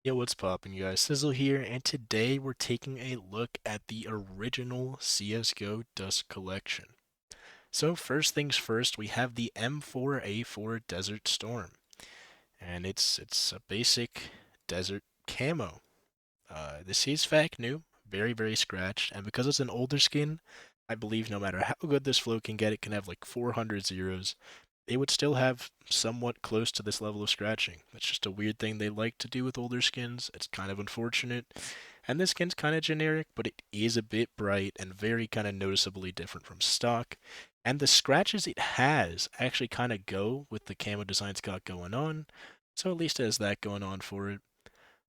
Yo, what's poppin', you guys? Szyl here, and today we're taking a look at the original CSGO Dust Collection. So first things first, we have the M4A4 Desert Storm, and it's a basic desert camo. This is fact new, very scratched, and because it's an older skin, I believe no matter how good this flow can get, it can have like 400 zeros. They would still have somewhat close to this level of scratching. That's just a weird thing they like to do with older skins. It's kind of unfortunate. And this skin's kind of generic, but it is a bit bright and very kind of noticeably different from stock. And the scratches it has actually kind of go with the camo design it's got going on. So at least it has that going on for it.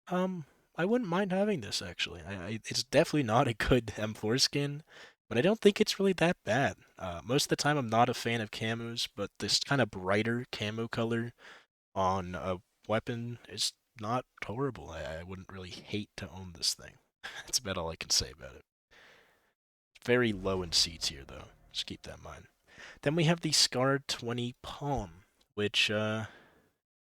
Um, I wouldn't mind having this actually. It's definitely not a good M4 skin, but I don't think it's really that bad. Most of the time, I'm not a fan of camos, but this kind of brighter camo color on a weapon is not horrible. I wouldn't really hate to own this thing. That's about all I can say about it. Very low in C tier though. Just keep that in mind. Then we have the Scarred 20 Palm, which yeah,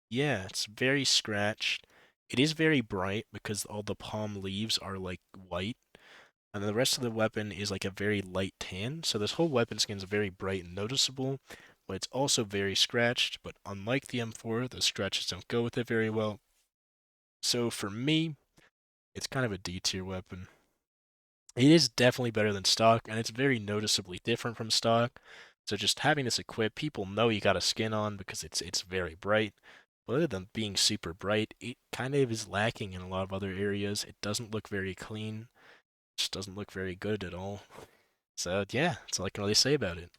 it's very scratched. It is very bright because all the palm leaves are like white, and then the rest of the weapon is like a very light tan. So this whole weapon skin is very bright and noticeable, but it's also very scratched. But unlike the M4, the scratches don't go with it very well. So for me, it's kind of a D tier weapon. It is definitely better than stock, and it's very noticeably different from stock. So just having this equipped, people know you got a skin on because it's very bright. But other than being super bright, it kind of is lacking in a lot of other areas. It doesn't look very clean. It just doesn't look very good at all. So yeah, that's all I can really say about it.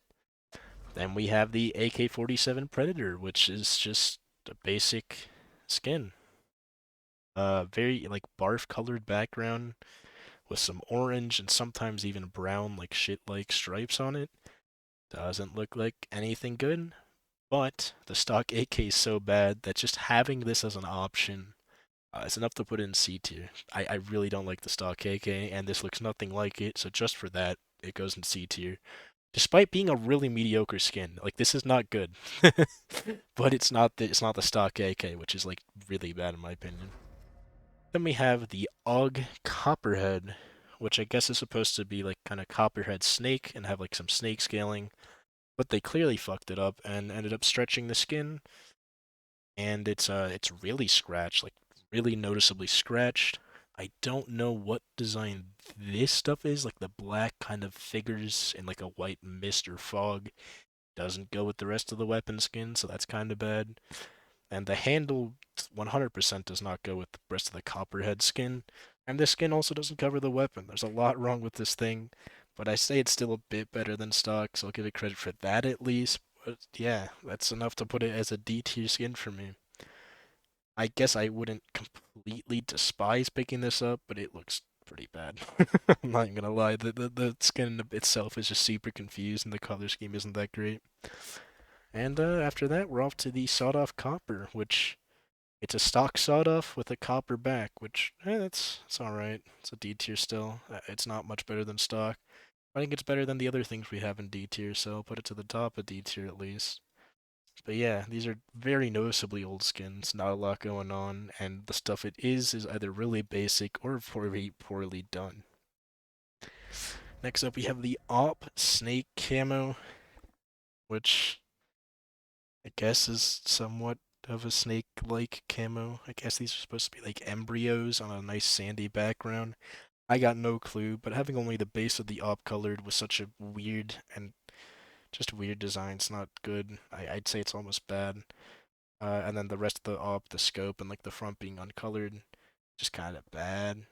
Then we have the AK-47 Predator, which is just a basic skin. Very like barf colored background with some orange and sometimes even brown like shit like stripes on it. Doesn't look like anything good, but the stock AK is so bad that just having this as an option is enough to put in C tier. I really don't like the stock AK, and this looks nothing like it, so just for that, it goes in C tier. Despite being a really mediocre skin, like this is not good, but it's not the stock AK, which is like really bad in my opinion. Then we have the AUG Copperhead, which I guess is supposed to be like kind of Copperhead Snake and have like some snake scaling, but they clearly fucked it up and ended up stretching the skin, and it's really scratched, like really noticeably scratched. I don't know what design this stuff is, like the black kind of figures in like a white mist or fog doesn't go with the rest of the weapon skin, so that's kind of bad. And the handle 100% does not go with the rest of the copperhead skin. And this skin also doesn't cover the weapon. There's a lot wrong with this thing, but I say it's still a bit better than stock, so I'll give it credit for that at least. But yeah, that's enough to put it as a D tier skin for me. I guess I wouldn't completely despise picking this up, but it looks pretty bad. I'm not gonna lie, the skin itself is just super confused, and the color scheme isn't that great. And after that, we're off to the sawed-off copper, which it's a stock sawed-off with a copper back, which it's all right. It's a D tier still. It's not much better than stock. I think it's better than the other things we have in D tier, so I'll put it to the top of D tier at least. But yeah, these are very noticeably old skins, not a lot going on, and the stuff it is either really basic or poorly done. Next up, we have the AWP Snake Camo, which I guess is somewhat of a snake-like camo. I guess these are supposed to be like embryos on a nice sandy background. I got no clue, but having only the base of the AWP colored with such a weird and just weird design, it's not good. I'd say it's almost bad. And then the rest of the AWP, the scope, and like the front being uncolored, just kind of bad.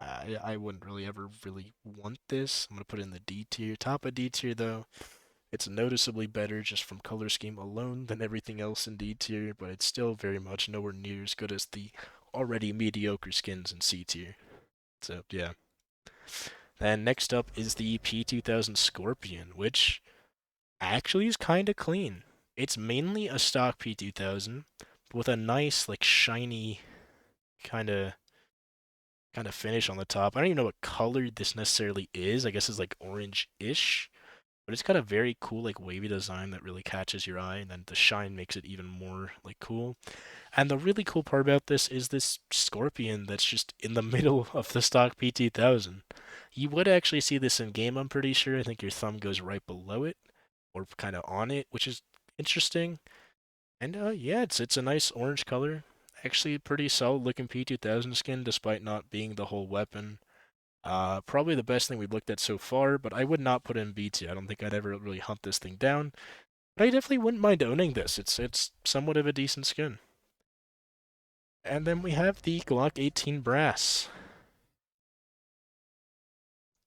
I wouldn't really ever really want this. I'm gonna put it in the D tier. Top of D tier though. It's noticeably better just from color scheme alone than everything else in D tier, but it's still very much nowhere near as good as the already mediocre skins in C tier. So yeah. Then next up is the P2000 Scorpion, which actually is kind of clean. It's mainly a stock P2000 with a nice like shiny kind of finish on the top. I don't even know what color this necessarily is. I guess it's like orange-ish, but it's got a very cool like wavy design that really catches your eye, and then the shine makes it even more like cool. And the really cool part about this is this Scorpion that's just in the middle of the stock P2000. You would actually see this in game, I'm pretty sure. I think your thumb goes right below it, or kind of on it, which is interesting. And yeah, it's a nice orange color. Actually, pretty solid looking P2000 skin, despite not being the whole weapon. Probably the best thing we've looked at so far, but I would not put it in BT. I don't think I'd ever really hunt this thing down. But I definitely wouldn't mind owning this. It's somewhat of a decent skin. And then we have the Glock 18 Brass.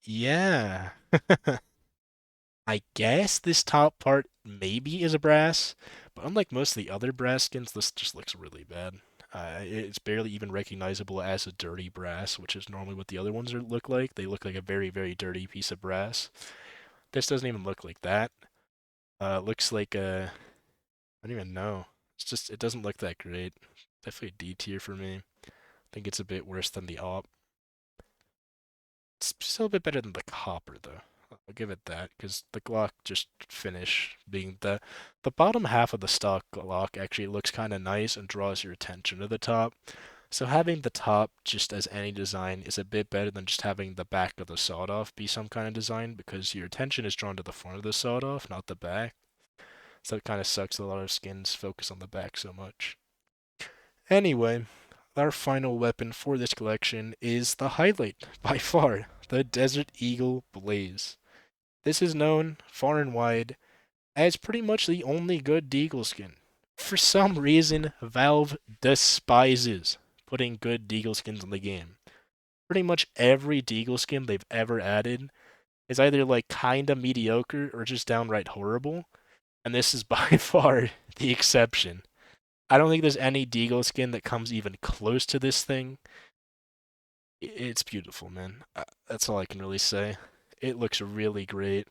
Yeah. I guess this top part maybe is a brass, but unlike most of the other brass skins, this just looks really bad. It's barely even recognizable as a dirty brass, which is normally what the other ones look like. They look like a very, very dirty piece of brass. This doesn't even look like that. Looks like a, I don't even know. It's just, it doesn't look that great. Definitely a D tier for me. I think it's a bit worse than the AWP. It's still a bit better than the Copper, though. I'll give it that, because the Glock just finish being the bottom half of the stock Glock actually looks kind of nice and draws your attention to the top. So having the top just as any design is a bit better than just having the back of the sawed off be some kind of design, because your attention is drawn to the front of the sawed off, not the back. So it kind of sucks that a lot of skins focus on the back so much. Anyway, our final weapon for this collection is the highlight, by far, the Desert Eagle Blaze. This is known, far and wide, as pretty much the only good deagle skin. For some reason, Valve despises putting good deagle skins in the game. Pretty much every deagle skin they've ever added is either like kinda mediocre or just downright horrible, and this is by far the exception. I don't think there's any deagle skin that comes even close to this thing. It's beautiful, man. That's all I can really say. It looks really great.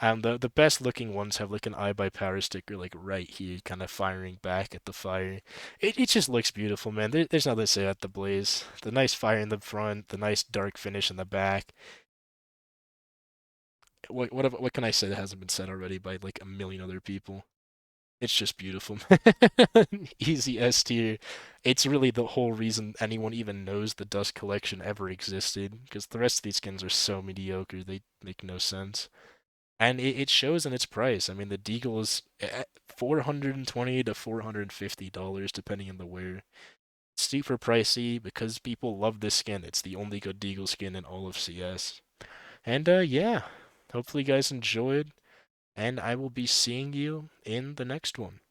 The best looking ones have like an eye by power sticker like right here, kind of firing back at the fire. It just looks beautiful, man. There's nothing to say about the Blaze. The nice fire in the front, the nice dark finish in the back. What can I say that hasn't been said already by like a million other people? It's just beautiful. Easy S tier. It's really the whole reason anyone even knows the Dust Collection ever existed, because the rest of these skins are so mediocre, they make no sense. And it shows in its price. I mean, the Deagle is $420 to $450, depending on the wear. It's super pricey because people love this skin. It's the only good Deagle skin in all of CS. And yeah, hopefully you guys enjoyed, and I will be seeing you in the next one.